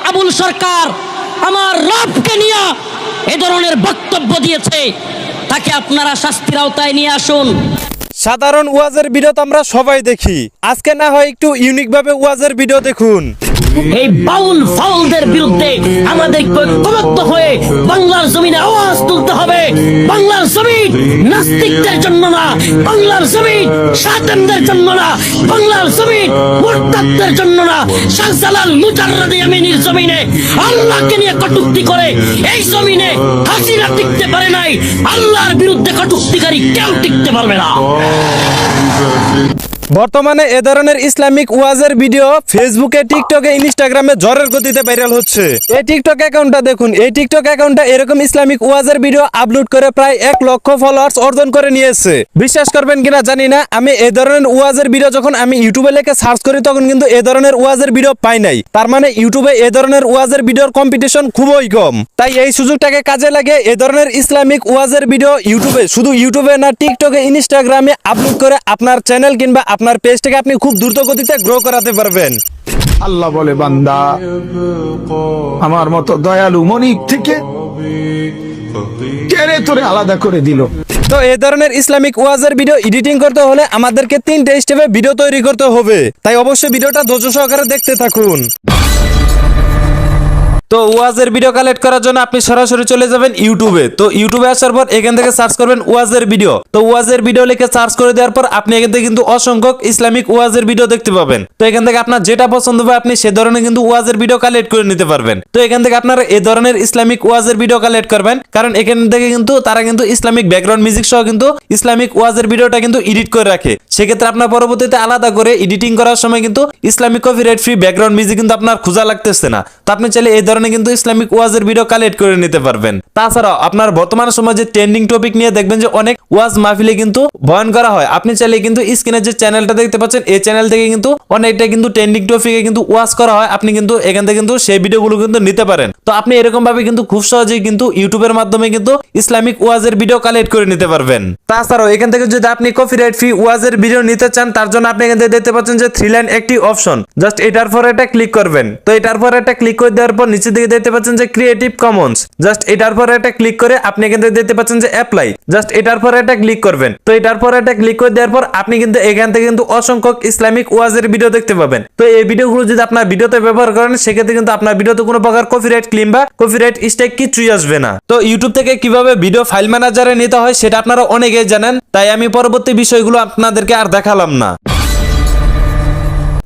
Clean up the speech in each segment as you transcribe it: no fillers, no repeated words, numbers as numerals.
আবুল সরকার আমার রবকে নিয়ে এ ধরনের বক্তব্য দিয়েছে, তাকে আপনারা শাস্তির আওতায় নিয়ে আসুন। সাধারণ ওয়াজের ভিডিও তো আমরা সবাই দেখি, আজকে না হয় একটু ইউনিক ভাবে ওয়াজের ভিডিও দেখুন। এই বাউল ফাউলদের বিরুদ্ধে আমাদের ঐক্যবদ্ধ হয়ে বাংলার জমিনে আওয়াজ তুলতে হবে। বাংলার জমিন নাস্তিকদের জন্য না, বাংলার জমিন শায়তানদের জন্য না, বাংলার জমিন মুরতাদদের জন্য না। শাহজালাল মুজাররদ ইয়ামিনীর জমিনে আল্লাহকে নিয়ে কটূক্তি করে এই জমিনে হাসিনা টিকতে পারে নাই, আল্লাহর বিরুদ্ধে কটূক্তিকারী কেউ টিকতে পারবে না। বর্তমানে এ ধরনের ইসলামিক ওয়াজের ভিডিও ফেসবুকে, টিকটকে, ইনস্টাগ্রামে ঝড়ের গতিতে ভাইরাল হচ্ছে। এই টিকটক অ্যাকাউন্টটা দেখুন, এই টিকটক অ্যাকাউন্টটা এরকম ইসলামিক ওয়াজের ভিডিও আপলোড করে প্রায় 1 লক্ষ ফলোয়ার্স অর্জন করে নিয়েছে। বিশ্বাস করবেন কিনা জানি না, আমি এই ধরনের ওয়াজের ভিডিও যখন আমি ইউটিউবে লিখে সার্চ করি তখন কিন্তু এই ধরনের ওয়াজের ভিডিও পাই নাই। তার মানে ইউটিউবে এই ধরনের ওয়াজের ভিডিওর কম্পিটিশন খুবই কম। তাই এই সুযোগটাকে কাজে লাগে এই ধরনের ইসলামিক ওয়াজের ভিডিও ইউটিউবে, শুধু ইউটিউবে না টিকটকে, ইনস্টাগ্রামে আপলোড করে আপনার চ্যানেল কিংবা আপনার পেজটাকে আপনি খুব দ্রুত গতিতে গ্রো করাতে পারবেন। আল্লাহ বলে, বান্দা আমার মতো দয়ালু মনিক থেকে কেড়ে তোরে আলাদা করে দিল। তো এই ধরনের ইসলামিক ওয়াজের ভিডিও এডিটিং করতে হলে আমাদেরকে 3টে স্টেপে ভিডিও তৈরি করতে হবে। তাই অবশ্যই ভিডিওটা ধৈর্য সহকারে দেখতে থাকুন। তো ওয়াজের ভিডিও কালেক্ট করার জন্য আপনি সরাসরি চলে যাবেন ইউটিউবে। তো ইউটিউবে আসার পর এখান থেকে সার্চ করবেন ওয়াজের ভিডিও। তো ওয়াজের ভিডিও লিখে সার্চ করে দেওয়ার পর আপনি এখান থেকে কিন্তু অসংখ্য ইসলামিক ওয়াজের ভিডিও দেখতে পাবেন। তো এখান থেকে আপনার যেটা পছন্দ হবে আপনি সে ধরনের কিন্তু ওয়াজের ভিডিও কালেক্ট করে নিতে পারবেন। তো এখান থেকে আপনারা এই ধরনের ইসলামিক ওয়াজের ভিডিও কালেক্ট করবেন, কারণ এখান থেকে কিন্তু তারা কিন্তু ইসলামিক ব্যাকগ্রাউন্ড মিউজিক সহ কিন্তু ইসলামিক ওয়াজের ভিডিওটা কিন্তু এডিট করে রাখে। সেক্ষেত্রে আপনার পরবর্তীতে আলাদা করে এডিটিং করার সময় কিন্তু Islamic copyright free background music কিন্তু আপনার খোঁজা লাগতেছে না। তো আপনি চাইলে এই ধরনের কিন্তু ইসলামিক ওয়াজের ভিডিও কালেক্ট করে নিতে পারবেন। তাছাড়াও আপনার বর্তমান সময় যে ট্রেন্ডিং টপিক নিয়ে দেখবেন যে অনেক ওয়াজ মাহফিলে কিন্তু বয়ান করা হয়। আপনি চাইলে কিন্তু স্ক্রিনে যে চ্যানেলটা দেখতে পাচ্ছেন এই চ্যানেল থেকে কিন্তু অনেকটা কিন্তু ট্রেন্ডিং টপিকে কিন্তু ওয়াজ করা হয়। আপনি কিন্তু এখান থেকে কিন্তু সেই ভিডিওগুলো কিন্তু নিতে পারেন। তো আপনি এরকম ভাবে কিন্তু খুব সহজেই কিন্তু ইউটিউবের মাধ্যমে কিন্তু ইসলামিক ওয়াজের ভিডিও কালেক্ট করে নিতে পারবেন। তাছাড়াও এখান থেকে যদি আপনি কপিরাইট ফ্রি ওয়াজের ভিডিও নিতে চান তার জন্য আপনি এখান থেকে দেখতে পাচ্ছেন যে 3 লাইন একটি অপশন, জাস্ট এটার পর এটা ক্লিক করবেন। তো এটার পর এটা ক্লিক করে দেওয়ার পর নিচে দিকে দেখতে পাচ্ছেন যে ক্রিয়েটিভ কমন্স, জাস্ট এটার পর এটা ক্লিক করে আপনি এখান থেকে দেখতে পাচ্ছেন যে অ্যাপ্লাই, জাস্ট এটার পর এটা ক্লিক করবেন। তো এটার পর এটা ক্লিক করে দেওয়ার পর আপনি কিন্তু এখান থেকে কিন্তু অসংখ্য ইসলামিক ওয়াজের ভিডিও দেখতে পাবেন। তো এই ভিডিওগুলো যদি আপনার ভিডিওতে ব্যবহার করেন সেক্ষেত্রে কিন্তু আপনার ভিডিওতে কোনো প্রকার কপিরাইট ক্লেম বা কপিরাইট স্ট্রাইক কিছুই আসবে না। তো ইউটিউব থেকে কিভাবে ভিডিও ফাইল ম্যানেজারে নিতে হয় সেটা আপনারা অনেকেই জানেন, তাই আমি পরবর্তী বিষয়গুলো আপনাদেরকে আর দেখালাম না।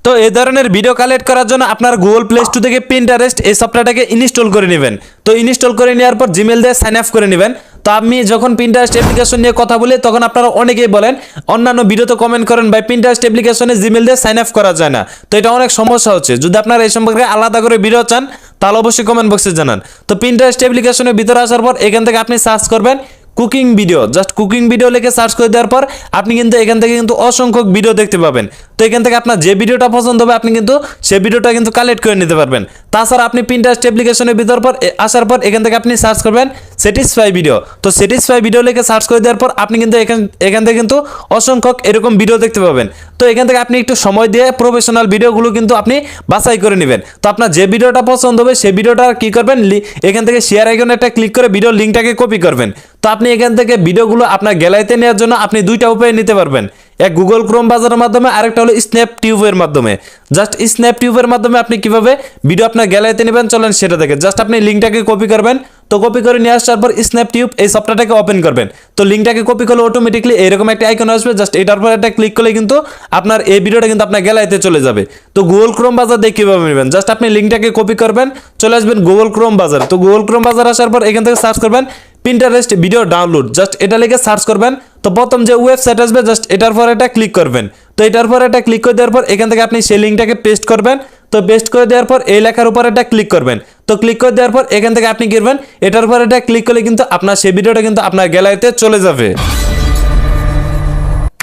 তো এই ধরনের ভিডিও কালেক্ট করার জন্য আপনার গুগল প্লে স্টোর থেকে পিন্টারেস্ট এই সফটওয়্যারটাকে ইনস্টল করে নেবেন। তো ইনস্টল করে নেওয়ার পর জিমেল দিয়ে সাইন আপ করে নেবেন। তো আমি যখন পিন্টারেস্ট অ্যাপ্লিকেশন নিয়ে কথা বলি তখন আপনারা অনেকেই বলেন, অন্যান্য ভিডিওতে কমেন্ট করেন ভাই পিন্টারেস্ট অ্যাপ্লিকেশনে জিমেল দিয়ে সাইন আপ করা যায় না। তো এটা অনেক সমস্যা হচ্ছে। যদি আপনারা এই সম্পর্কে আলাদা করে ভিডিও চান তাহলে অবশ্যই কমেন্ট বক্সে জানান। তো পিন্টারেস্ট অ্যাপ্লিকেশনের ভিতরে আসার পর এখান থেকে আপনি সার্চ করবেন cooking video, just cooking video লিখে সার্চ করে দেওয়ার পর আপনি কিন্তু এখান থেকে কিন্তু অসংখ্য ভিডিও দেখতে পাবেন। তো এখান থেকে আপনার যে ভিডিওটা পছন্দ হবে আপনি কিন্তু সেই ভিডিওটা কিন্তু কালেক্ট করে নিতে পারবেন। তাছাড়া আপনি পিন্টারেস্ট অ্যাপ্লিকেশনের ভিতর পর আসার পর এখান থেকে আপনি সার্চ করবেন স্যাটিসফাই ভিডিও। তো স্যাটিসফাই ভিডিও লিখে সার্চ করে দেওয়ার পর আপনি কিন্তু এখান থেকে কিন্তু অসংখ্য এরকম ভিডিও দেখতে পাবেন। তো এখান থেকে আপনি একটু সময় দিয়ে প্রফেশনাল ভিডিওগুলো কিন্তু আপনি বাছাই করে নেবেন। তো আপনার যে ভিডিওটা পছন্দ হবে সেই ভিডিওটা কি করবেন, এখান থেকে শেয়ার আইকনে একটা ক্লিক করে ভিডিও লিঙ্কটাকে কপি করবেন। তো আপনি এখান থেকে ভিডিওগুলো আপনার গ্যালারিতে নেওয়ার জন্য আপনি 2টা উপায়ে নিতে পারবেন, এক গুগল ক্রোম ব্রাউজারের মাধ্যমে, আরেকটা হলো স্ন্যাপ টিউবের মাধ্যমে। জাস্ট স্ন্যাপ টিউবের মাধ্যমে আপনি কিভাবে ভিডিও আপনার গ্যালারিতে নেবেন চলেন সেটা দেখে। জাস্ট আপনি লিঙ্কটাকে কপি করবেন। তো কপি করে নিয়ে আসার পর স্ন্যাপ টিউব এই সফটওয়্যারটাকে ওপেন করবেন। তো লিঙ্কটাকে কপি করলে অটোমেটিকলি এরকম একটা আইকন আসবে, জাস্ট এটার পর একটা ক্লিক করলে কিন্তু আপনার এই ভিডিওটা কিন্তু আপনার গ্যালারিতে চলে যাবে। তো গুগল ক্রোম ব্রাউজার দিয়ে কিভাবে নেবেন, জাস্ট আপনি লিঙ্কটাকে কপি করবেন, চলে আসবেন গুগল ক্রোম ব্রাউজার। তো গুগল ক্রোম ব্রাউজার আসার পর এখান থেকে সার্চ করবেন পিন্টারেস্ট ভিডিও ডাউনলোড, জাস্ট এটা লিখে সার্চ করবেন। তো প্রথম যে ওয়েবসাইট আসবে জাস্ট এটার পর এটা ক্লিক করবেন। তো এটার পর এটা ক্লিক করে দেওয়ার পর এখান থেকে আপনি সেই লিঙ্কটাকে পেস্ট করবেন। তো পেস্ট করে দেওয়ার পর এই লেখার উপর এটা ক্লিক করবেন। তো ক্লিক করে দেওয়ার পর এখান থেকে আপনি কি করবেন, এটার পর এটা ক্লিক করলে কিন্তু আপনার সেই ভিডিওটা কিন্তু আপনার গ্যালারিতে চলে যাবে।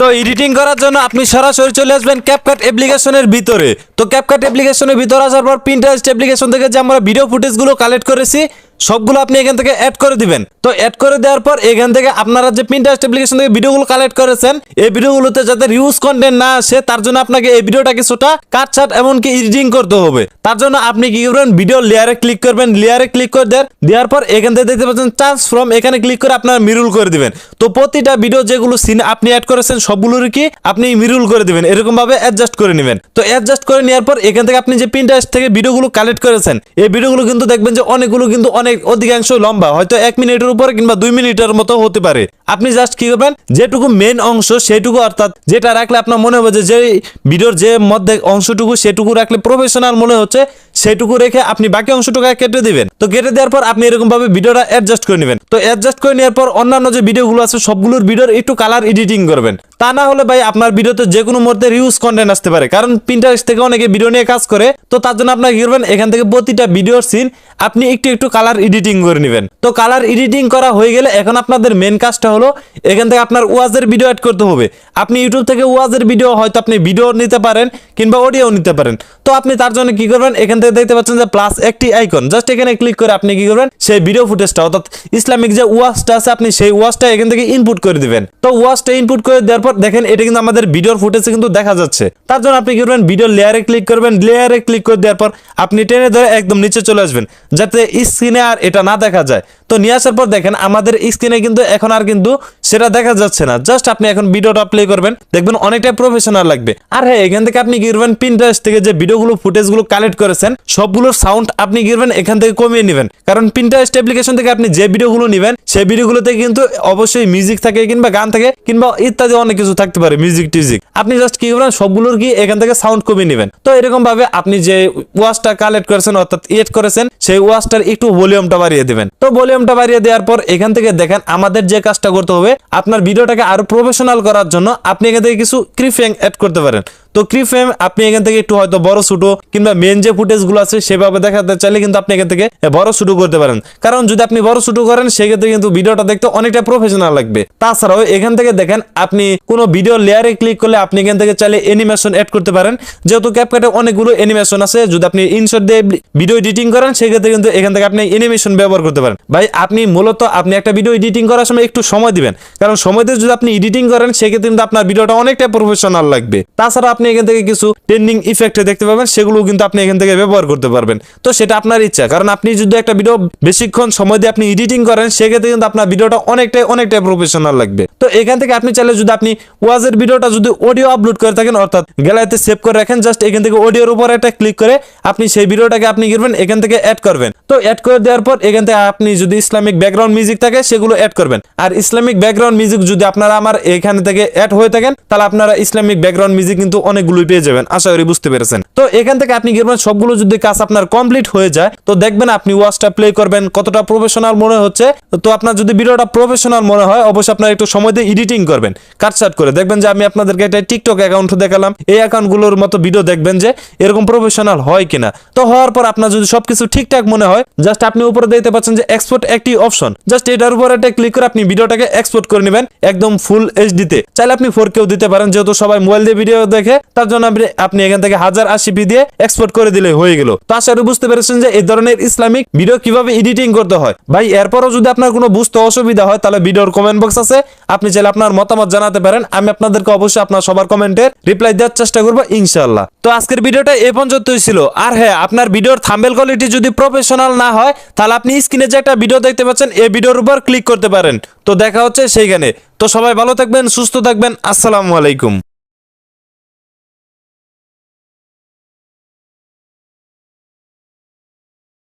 তো এডিটিং করার জন্য আপনি সরাসরি চলে আসবেন ক্যাপকাট অ্যাপ্লিকেশনের ভিতরে। তো ক্যাপকাট অ্যাপ্লিকেশনের ভিতরে আসার পর পিন্টারেস্ট অ্যাপ্লিকেশন থেকে যে আমরা ভিডিও ফুটেজগুলো কালেক্ট করেছি সবগুলো আপনি এখান থেকে অ্যাড করে দিবেন। তো অ্যাড করে দেওয়ার পর এখান থেকে আপনারা যে Pinterest অ্যাপ্লিকেশন থেকে ভিডিওগুলো কালেক্ট করেছেন, এই ভিডিওগুলোতে যাতে রিউজ কন্টেন্ট না আসে তার জন্য আপনাকে এই ভিডিওটা কিছুটা কাটছাট এমনকি এডিটিং করতে হবে। তার জন্য আপনি কি করবেন, ভিডিও লেয়ারে ক্লিক করবেন, লেয়ারে ক্লিক করে দেওয়ার পর এখান থেকে দেখতে পাচ্ছেন ট্রান্সফর্ম, এখানে ক্লিক করে আপনারা মিরুল করে দিবেন। তো প্রতিটা ভিডিও যেগুলো সিন আপনি অ্যাড করেছেন সবগুলোর কি আপনি মিরুল করে দিবেন, এরকম ভাবে অ্যাডজাস্ট করে নেবেন। তো অ্যাডজাস্ট করে নেওয়ার পর এখান থেকে আপনি যে Pinterest থেকে ভিডিওগুলো কালেক্ট করেছেন, এই ভিডিওগুলো কিন্তু দেখবেন যে অনেকগুলো কিন্তু অনেক অধিকাংশ লম্বা, হয়তো 1 মিনিটের উপরে কিংবা 2 মিনিটের মতো হতে পারে। আপনি জাস্ট কি করবেন, যেটুকু মেন অংশ সেটুকু, অর্থাৎ যেটা রাখলে আপনার মনে হবে যে ভিডিওর যে মধ্যে অংশটুকু সেটুকু রাখলে প্রফেশনাল মনে হচ্ছে, সেটুকু রেখে আপনি বাকি অংশটুকু কেটে দিবেন। তো কেটে দেওয়ার পর আপনি এরকম ভাবে ভিডিওটা অ্যাডজাস্ট করে নেবেন। তো অ্যাডজাস্ট করে নেওয়ার পর অন্যান্য যে ভিডিওগুলো আছে সবগুলোর ভিডিওর একটু কালার এডিটিং করবেন। তা না হলে ভাই আপনার ভিডিওতে যে কোনো মুহূর্তে রিউজ কন্টেন্ট আসতে পারে, কারণ Pinterest থেকে অনেকে ভিডিও নিয়ে কাজ করে। তো তার জন্য আপনার কি করবেন, এখান থেকে প্রতিটা ভিডিওর সিন আপনি একটু একটু কালার এডিটিং করে নেবেন। তো কালার এডিটিং করা হয়ে গেলে এখন আপনাদের মেন কাজটা হলো এখান থেকে আপনার ওয়াজের ভিডিও অ্যাড করতে হবে। আপনি ইউটিউব থেকে ওয়াজের ভিডিও হয়তো আপনি ভিডিও নিতে পারেন কিংবা অডিও নিতে পারেন। তো আপনি তার জন্য কি করবেন, এখান থেকে দেখতে পাচ্ছেন যে প্লাস একটি আইকন, জাস্ট এখানে ক্লিক করে আপনি কি করবেন, সেই ভিডিও ফুটেজটা অর্থাৎ ইসলামিক যে ওয়াজটা আছে আপনি সেই ওয়াজটা এখান থেকে ইনপুট করে দিবেন। তো ওয়াজটা ইনপুট করে দেওয়ার পর দেখেন এটা কিন্তু আমাদের ভিডিওর ফুটেজে কিন্তু দেখা যাচ্ছে। তার জন্য আপনি কি করবেন, ভিডিও লেয়ারে ক্লিক করবেন, লেয়ারে ক্লিক করে দেওয়ার পর আপনি টেনে ধরে একদম নিচে চলে আসবেন যাতে স্ক্রিনে আর এটা না দেখা যায়। তো নিয়ে আসার পর দেখেন আমাদের স্ক্রিনে কিন্তু এখন আর কিন্তু সেটা দেখা যাচ্ছে না। জাস্ট আপনি এখন ভিডিওটা প্লে করবেন, দেখবেন অনেকটা প্রফেশনাল লাগবে। আর হ্যাঁ, এখান থেকে আপনি কি করবেন, Pinterest থেকে যে ভিডিওগুলো ফুটেজগুলো কালেক্ট করেছেন সবগুলোর সাউন্ড আপনি কি করবেন, এখান থেকে কমিয়ে নেবেন। কারণ Pinterest অ্যাপ্লিকেশন থেকে আপনি যে ভিডিওগুলো নেবেন সেই ভিডিওগুলোতে কিন্তু অবশ্যই মিউজিক থাকে কিংবা গান থাকে কিংবা ইত্যাদি অনেক কিছু থাকতে পারে, মিউজিক টিউজিক। আপনি জাস্ট কি করবেন, সবগুলোর কি এখান থেকে সাউন্ড কমিয়ে নেবেন। তো এরকম ভাবে আপনি যে ওয়াজটা কালেক্ট করেছেন অর্থাৎ এড করেছেন সেই ওয়াজটার একটু ভলিউমটা বাড়িয়ে দিবেন। তো ভলিউমটা বাড়িয়ে দেওয়ার পর এখান থেকে দেখেন আমাদের যে কাজটা করতে হবে, আপনার ভিডিওটাকে আরো প্রফেশনাল করার জন্য আপনি এখান থেকে কিছু ক্লিপফ্রেম অ্যাড করতে পারেন। তো ক্লিপফ্রেম আপনি এখান থেকে একটু হয়তো বড় ছোট কিংবা মেন যে ফুটেজ গুলো আছে সেভাবে দেখাতে চাইলে কিন্তু আপনি এখান থেকে বড় ছোট করতে পারেন। কারণ যদি আপনি বড় ছোট করেন সেক্ষেত্রে কিন্তু ভিডিওটা দেখতে অনেকটা প্রফেশনাল লাগবে। তাছাড়াও এখান থেকে দেখেন আপনি কোনো ভিডিও লেয়ারে ক্লিক করলে আপনি এখান থেকে চাইলে অ্যানিমেশন অ্যাড করতে পারেন। যেহেতু ক্যাপকাটে অনেকগুলো অ্যানিমেশন আছে, যদি আপনি ইনশট দিয়ে ভিডিও এডিটিং করেন সেক্ষেত্রে কিন্তু এখান থেকে আপনি অ্যানিমেশন ব্যবহার করতে পারেন। ভাই আপনি মূলত আপনি একটা ভিডিও এডিটিং করার সময় একটু সময় দিবেন, কারণ সময় দিয়ে যদি আপনি এডিটিং করেন সেক্ষেত্রে কিন্তু আপনার ভিডিওটা অনেকটা প্রফেশনাল লাগবে। তাছাড়া আপনি এখান থেকে কিছু ট্রেন্ডিং ইফেক্ট দেখতে পাবেন, সেগুলো কিন্তু আপনি এখান থেকে ব্যবহার করতে পারবেন। তো সেটা আপনার ইচ্ছা, কারণ আপনি যদি একটা ভিডিও বেশিক্ষণ সময় দিয়ে আপনি এডিটিং করেন সেক্ষেত্রে কিন্তু আপনার ভিডিওটা অনেকটাই প্রফেশনাল লাগবে। তো এখান থেকে আপনি চাইলে যদি আপনি ওয়াজের ভিডিওটা যদি অডিও আপলোড করে থাকেন অর্থাৎ গ্যালারিতে সেভ করে রাখেন, জাস্ট এখান থেকে অডিওর উপর একটা ক্লিক করে আপনি সেই ভিডিওটাকে আপনি করবেন এখান থেকে অ্যাড করবেন। তো অ্যাড করে দেওয়ার পর এখান থেকে আপনি যদি ইসলামিক ব্যাকগ্রাউন্ড মিউজিক থাকে সেগুলো অ্যাড করবেন। আর ইসলামিক ব্যাকগ্রাউন্ড মিউজিক যদি আপনারা আমার এখানে থেকে অ্যাড হয়ে থাকেন তাহলে আপনারা ইসলামিক ব্যাকগ্রাউন্ড মিউজিক কিন্তু অনেকগুলোই পেয়ে যাবেন, আশা করি বুঝতে পেরেছেন। তো এখান থেকে আপনি করবেন সবগুলো যদি কাজ আপনার কমপ্লিট হয়ে যায় তো দেখবেন আপনি ওয়াজটা প্লে করবেন কতটা প্রফেশনাল মনে হচ্ছে। তো আপনার যদি ভিডিওটা প্রফেশনাল মনে হয় অবশ্যই আপনার একটু সময় দিয়ে এডিটিং করবেন, কাটছাট করে। দেখবেন যে আমি আপনাদেরকে একটা টিকটক অ্যাকাউন্ট দেখালাম, এই অ্যাকাউন্টগুলোর মতো ভিডিও দেখবেন যে এরকম প্রফেশনাল হয় কিনা। তো হওয়ার পর আপনার যদি সবকিছু ঠিকঠাক মনে হয় জাস্ট আপনি উপরে দেখতে পাচ্ছেন যে এক্সপোর্ট একটি অপশন, জাস্ট এটার উপর একটা ক্লিক করে আপনি ভিডিওটাকে এক্সপোর্ট করে নেবেন একদম ফুল এইচডি তে। চাইলে আপনি 4K দিতে পারেন, যেহেতু সবাই মোবাইল দিয়ে ভিডিও দেখে তার জন্য আপনি এখান থেকে 1080p দিয়ে এক্সপোর্ট করে দিলে হয়ে গেল। তো আশা করি বুঝতে পেরেছেন যে এই ধরনের ইসলামিক ভিডিও কিভাবে এডিটিং করতে হয়। ভাই এরপরও যদি আপনার কোনো বুঝতে অসুবিধা হয় তাহলে ভিডিওর কমেন্ট বক্স আছে, আপনি চাইলে আপনার মতামত জানাতে পারেন। আমি আপনাদেরকে অবশ্যই আপনার সবার কমেন্টের রিপ্লাই দেওয়ার চেষ্টা করবো ইনশাআল্লাহ। তো আজকের ভিডিওটা এই পর্যন্তই ছিল। আর হ্যাঁ, আপনার ভিডিওর থাম্বনেল কোয়ালিটি যদি প্রফেশনাল না হয় তাহলে আপনি স্ক্রিনে যে একটা ভিডিও দেখতে পাচ্ছেন এই ভিডিওর উপর ক্লিক করতে পারেন। তো দেখা হচ্ছে সেইখানে। তো সবাই ভালো থাকবেন, সুস্থ থাকবেন, আসসালামু আলাইকুম।